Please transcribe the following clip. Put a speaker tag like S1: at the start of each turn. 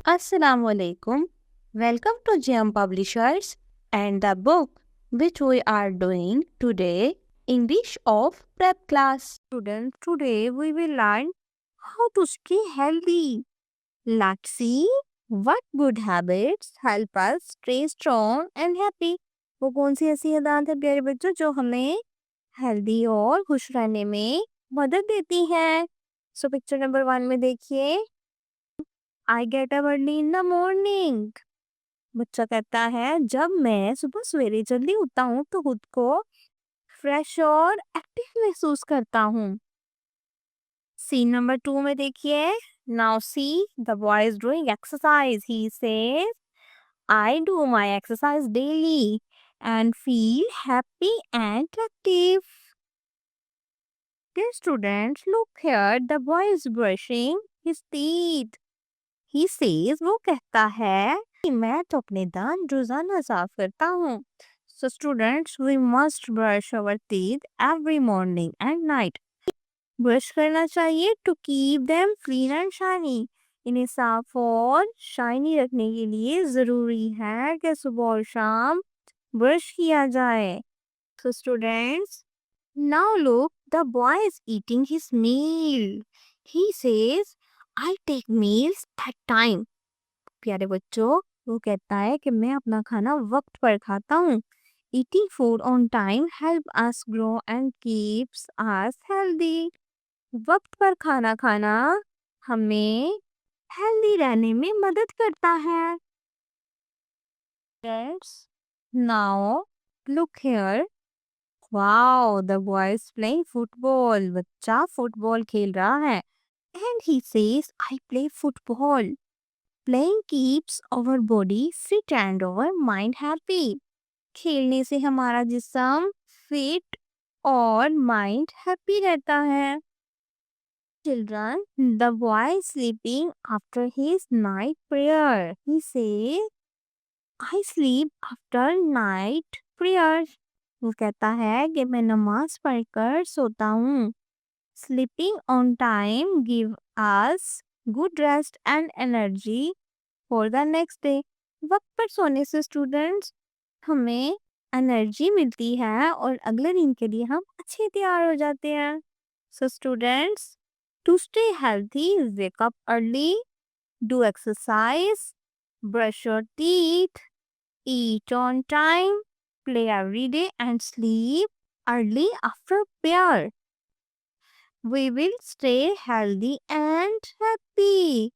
S1: Assalamu alaikum. Welcome to GM Publishers and the book which we are doing today, English of Prep Class.
S2: Students, today we will learn how to stay healthy. Let's see what good habits help us stay strong and happy. वो कौन सी ऐसी आदत है प्यारे बच्चों जो हमें healthy और खुश रहने में मदद देती हैं? सो पिक्चर नंबर 1 में देखिए, I get up early in the morning. बच्चा कहता है जब मैं सुबह सवेरे जल्दी उठता हूँ तो खुद को फ्रेश और एक्टिव महसूस करता हूँ। सीन नंबर 2 में देखिए, now see the boy is doing exercise. He says I do my exercise daily and feel happy and active. Dear students, look here, the boy is brushing his teeth. He says, वो कहता है कि मैं तो अपने दांत रोजाना साफ करता हूँ। So students, we must brush our teeth every morning and night. Brush करना चाहिए to keep them clean and shiny. इन्हें साफ और शाइनी रखने के लिए जरूरी है कि सुबह और शाम ब्रश किया जाए। So students, now look, the boy is eating his meal. He says, I take meals at time. प्यारे बच्चों, वो कहता है कि मैं अपना खाना वक्त पर खाता हूँ। Eating food on time help us grow and keeps us healthy. वक्त पर खाना खाना हमें हेल्दी रहने में मदद करता है। Yes. Now look here. Wow, the boy is playing football. बच्चा फुटबॉल खेल रहा है। And he says, I play football. Playing keeps our body fit and our mind happy. खेलने से हमारा जिस्म फिट और माइंड हैप्पी रहता है। Children, the boy is sleeping after his night prayer. He says, I sleep after night prayer. वो कहता है कि मैं नमाज पढ़कर सोता हूँ। Sleeping on time give us good rest and energy for the next day. वक्त पर सोने से स्टूडेंट्स हमें एनर्जी मिलती है और अगले दिन के लिए हम अच्छे तैयार हो जाते हैं। So students, to stay healthy, wake up early, do exercise, brush your teeth, eat on time, play every day and sleep early after prayer. We will stay healthy and happy.